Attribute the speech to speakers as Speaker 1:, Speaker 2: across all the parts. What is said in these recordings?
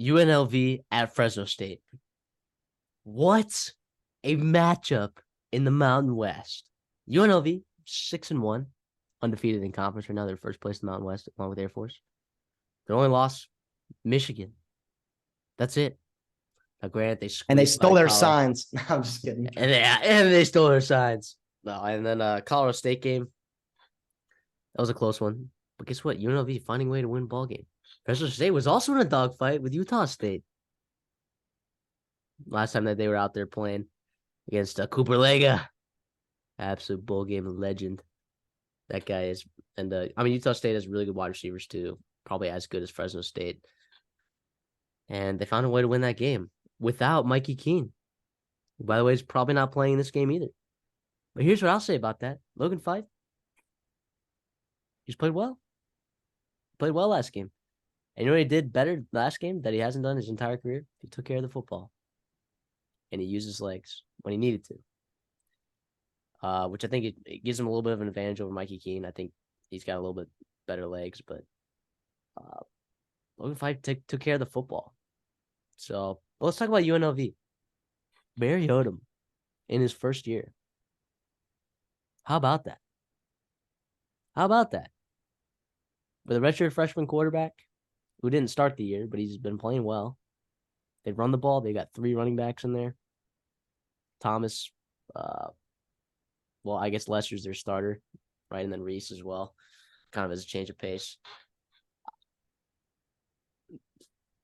Speaker 1: UNLV at Fresno State. What a matchup in the Mountain West. UNLV 6-1, undefeated in conference right now. They're first place in the Mountain West along with Air Force. Their only loss, Michigan. That's it. Now, granted,
Speaker 2: they stole their signs. No, I'm just kidding.
Speaker 1: And they stole their signs. No, and then Colorado State game. That was a close one. But guess what? UNLV finding a way to win ball game. Fresno State was also in a dogfight with Utah State. Last time that they were out there playing against Cooper Lega. Absolute bowl game legend. That guy is. And Utah State has really good wide receivers too. Probably as good as Fresno State. And they found a way to win that game without Mikey Keene, who, by the way, is probably not playing this game either. But here's what I'll say about that. Logan Fife, he's played well. Played well last game. And you know what he did better last game that he hasn't done his entire career? He took care of the football. And he used his legs when he needed to. Which I think it gives him a little bit of an advantage over Mikey Keene. I think he's got a little bit better legs, but Logan Fife took care of the football. So let's talk about UNLV. Barry Odom in his first year. How about that? With a redshirt freshman quarterback who didn't start the year, but he's been playing well. They run the ball. They got 3 running backs in there. Thomas, I guess Lester's their starter, right? And then Reese as well, kind of as a change of pace.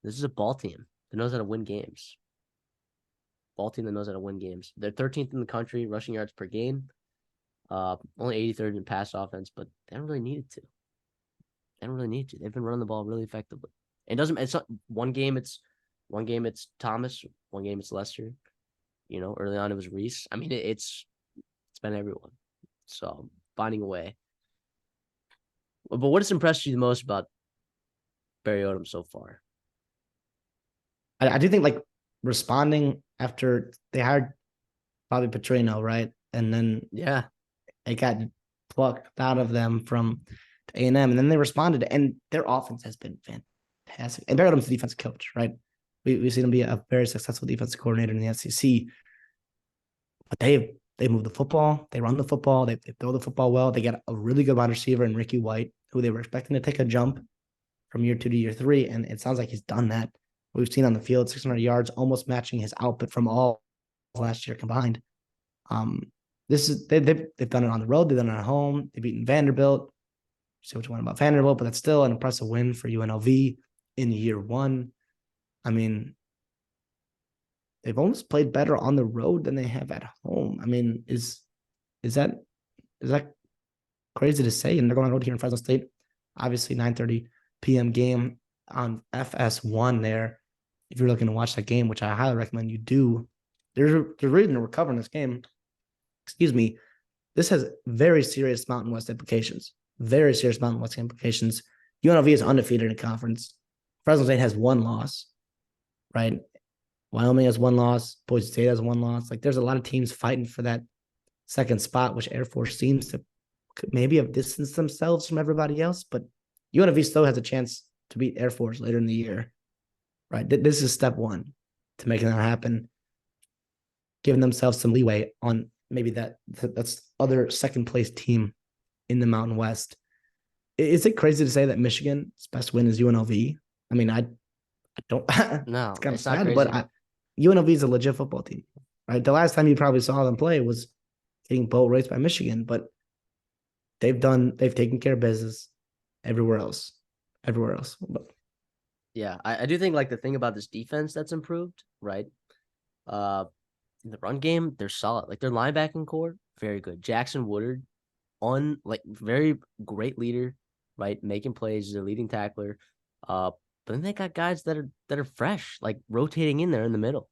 Speaker 1: This is a ball team that knows how to win games. They're 13th in the country, rushing yards per game. Only 83rd in pass offense, but they don't really need to. They've been running the ball really effectively. It's not one game it's Thomas, one game it's Lester. Early on it was Reese. I mean, it's been everyone. So finding a way. But what has impressed you the most about Barry Odom so far?
Speaker 2: I do think responding after they hired Bobby Petrino, right? And then it got plucked out of them from A&M, and then they responded, and their offense has been fantastic. And Barry Odom's a defensive coach, right? We've seen him be a very successful defensive coordinator in the SEC. But they move the football, they run the football, they throw the football well. They got a really good wide receiver in Ricky White, who they were expecting to take a jump from year 2 to year 3, and it sounds like he's done that. We've seen on the field 600 yards, almost matching his output from all last year combined. They've done it on the road, they've done it at home, they've beaten Vanderbilt. Say what you want about Vanderbilt, but that's still an impressive win for UNLV in year 1. I mean, they've almost played better on the road than they have at home. I mean, is that crazy to say? And they're going on the road here in Fresno State. Obviously, 9:30 p.m. game on FS1 there. If you're looking to watch that game, which I highly recommend you do, there's a reason we're covering this game. Excuse me. This has very serious Mountain West implications. UNLV is undefeated in conference. Fresno State has 1 loss, right? Wyoming has 1 loss. Boise State has 1 loss. There's a lot of teams fighting for that second spot, which Air Force seems to maybe have distanced themselves from everybody else. But UNLV still has a chance to beat Air Force later in the year, right? This is step 1 to making that happen, giving themselves some leeway on maybe that's other second place team in the Mountain West. Is it crazy to say that Michigan's best win is UNLV? I mean, I don't.
Speaker 1: No,
Speaker 2: it's kind of
Speaker 1: not
Speaker 2: sad,
Speaker 1: crazy.
Speaker 2: but UNLV is a legit football team, right? The last time you probably saw them play was getting boat raced by Michigan, but they've taken care of business everywhere else. But,
Speaker 1: yeah, I do think the thing about this defense that's improved, right? In the run game, they're solid. Their linebacking core, very good. Jackson Woodard, very great leader, right? Making plays, he's a leading tackler. But then they got guys that are fresh, rotating in there in the middle.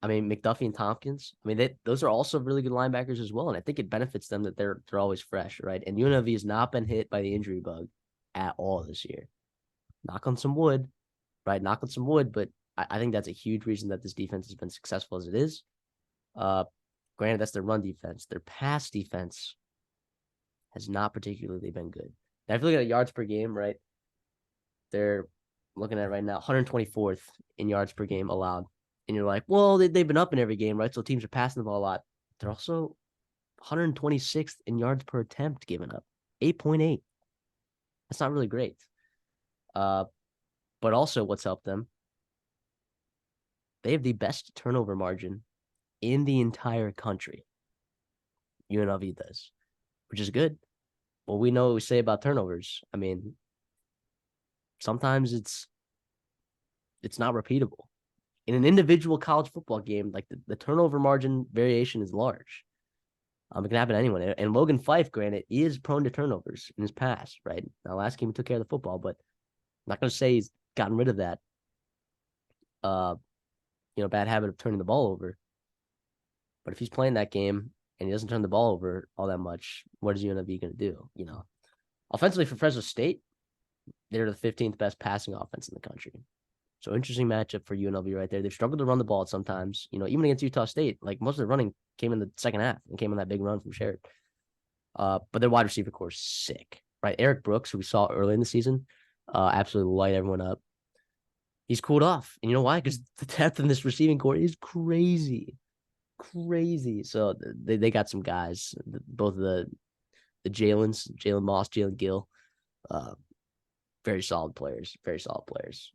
Speaker 1: I mean, McDuffie and Tompkins. I mean, those are also really good linebackers as well, and I think it benefits them that they're always fresh, right? And UNLV has not been hit by the injury bug at all this year. Knock on some wood, right? But I think that's a huge reason that this defense has been successful as it is. Granted, that's their run defense. Their pass defense has not particularly been good. Now, if you look at yards per game, right, they're looking at it right now, 124th in yards per game allowed. And you're like, well, they've been up in every game, right? So teams are passing the ball a lot. They're also 126th in yards per attempt given up, 8.8. That's not really great. But also what's helped them, they have the best turnover margin in the entire country. UNLV does, which is good. Well, we know what we say about turnovers. I mean, sometimes it's not repeatable. In an individual college football game, like the turnover margin variation is large. It can happen to anyone. And Logan Fife, granted, is prone to turnovers in his past, right? Now, last game he took care of the football, but I'm not going to say he's gotten rid of that, bad habit of turning the ball over. But if he's playing that game and he doesn't turn the ball over all that much, what is UNLV going to do? Offensively for Fresno State, they're the 15th best passing offense in the country. So interesting matchup for UNLV right there. They've struggled to run the ball sometimes. Even against Utah State, like most of the running came in the second half and came on that big run from Sherrod. But their wide receiver core is sick, right? Eric Brooks, who we saw early in the season, absolutely light everyone up. He's cooled off. And you know why? Because the depth in this receiving core is crazy. So they got some guys, both of the Jalen Moss, Jalen Gill, very solid players.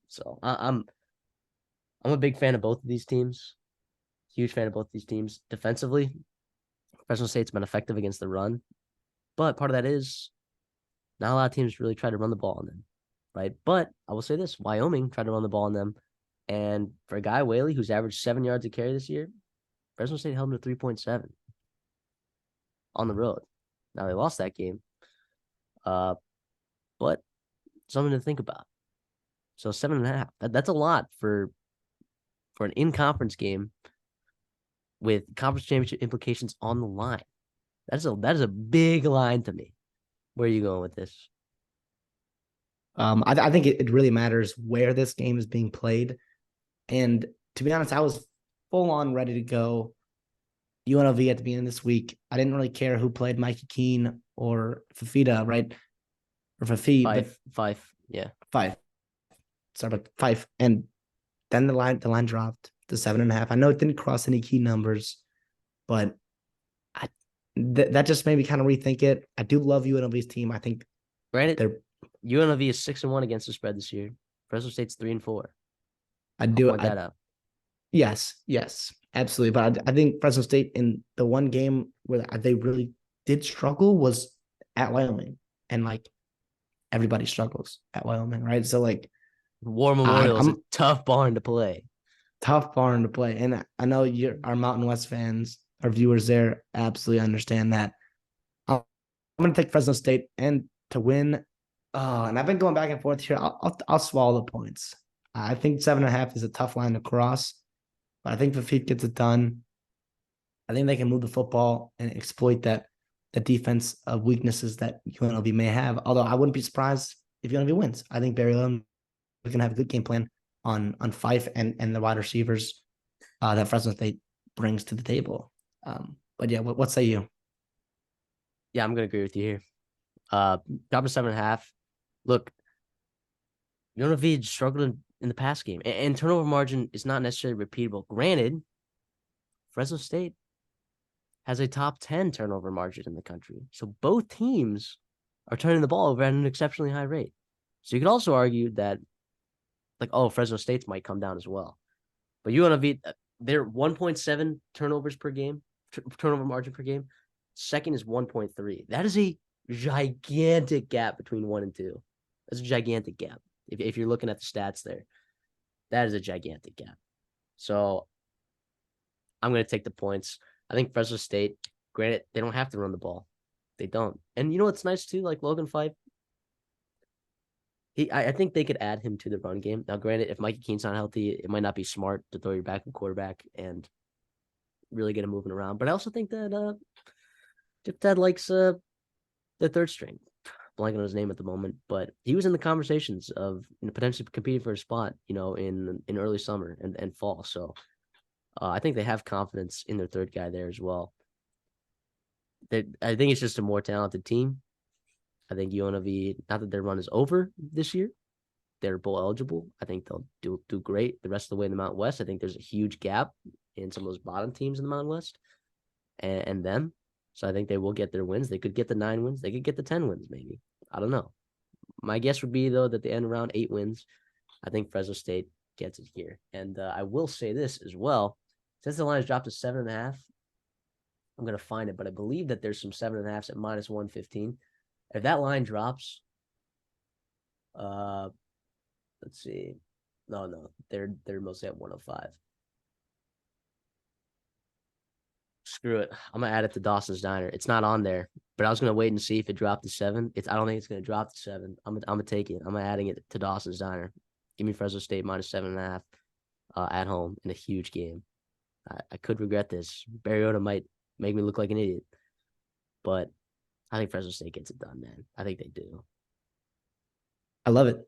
Speaker 1: So I'm a big fan of both of these teams. Huge fan of both of these teams. Defensively, Fresno State's been effective against the run, but part of that is not a lot of teams really try to run the ball on them, right? But I will say this: Wyoming tried to run the ball on them, and for a guy Whaley who's averaged 7 yards a carry this year, Fresno State held him to 3.7 on the road. Now they lost that game, but something to think about. So 7.5. That's a lot for an in-conference game with conference championship implications on the line. That is a big line to me. Where are you going with this?
Speaker 2: I think it really matters where this game is being played. And to be honest, I was full on ready to go UNLV at the beginning of this week. I didn't really care who played Mikey Keene or Fafita, right? Or Fafi.
Speaker 1: Fife. Yeah.
Speaker 2: Fife. Sorry, but Fife. And then the line dropped to 7.5. I know it didn't cross any key numbers, but that just made me kind of rethink it. I do love UNLV's team. I think
Speaker 1: granted, UNLV is 6-1 against the spread this year. Fresno State's 3-4.
Speaker 2: I'll point that out. Yes, absolutely. But I think Fresno State in the one game where they really did struggle was at Wyoming, and like everybody struggles at Wyoming, right? So like
Speaker 1: War Memorial is a tough barn to play.
Speaker 2: And I know our Mountain West fans, our viewers there, absolutely understand that. I'm going to take Fresno State and to win. And I've been going back and forth here. I'll swallow the points. I think 7.5 is a tough line to cross, but I think Fafit gets it done. I think they can move the football and exploit the defense of weaknesses that UNLV may have. Although I wouldn't be surprised if UNLV wins. I think Barry Lim is going to have a good game plan on Fife and the wide receivers that Fresno State brings to the table. But yeah, what say you?
Speaker 1: Yeah, I'm going to agree with you here. Drop to 7.5. Look, UNLV struggled in the pass game, and turnover margin is not necessarily repeatable. Granted, Fresno State has a top 10 turnover margin in the country. So both teams are turning the ball over at an exceptionally high rate. So you could also argue that, Fresno State's might come down as well. But UNLV, they're 1.7 turnovers per game, turnover margin per game. Second is 1.3. That is a gigantic gap between 1 and 2. That's a gigantic gap. If you're looking at the stats there, that is a gigantic gap. So I'm going to take the points. I think Fresno State, granted, they don't have to run the ball. They don't. And you know what's nice too? Like Logan Fife, I think they could add him to the run game. Now, granted, if Mikey Keene's not healthy, it might not be smart to throw your backup quarterback and really get him moving around. But I also think that Dip Dad likes the third string. Blanking on his name at the moment, but he was in the conversations of potentially competing for a spot, in early summer and fall. So I think they have confidence in their third guy there as well. I think it's just a more talented team. I think UNLV, not that their run is over this year, they're bowl eligible. I think they'll do great the rest of the way in the Mountain West. I think there's a huge gap in some of those bottom teams in the Mountain West and them. So I think they will get their wins. They could get the 9 wins. They could get the 10 wins, maybe. I don't know. My guess would be, though, that they end around 8 wins. I think Fresno State gets it here. And I will say this as well. Since the line has dropped to 7.5, I'm going to find it, but I believe that there's some 7.5s at minus 115. If that line drops, let's see. No, they're mostly at 105. Screw it. I'm gonna add it to Dawson's Diner. It's not on there, but I was gonna wait and see if it dropped to 7. I don't think it's gonna drop to 7. I'm gonna take it. I'm adding it to Dawson's Diner. Give me Fresno State minus 7.5 at home in a huge game. I could regret this. Mariota might make me look like an idiot, but I think Fresno State gets it done, man. I think they do.
Speaker 2: I love it.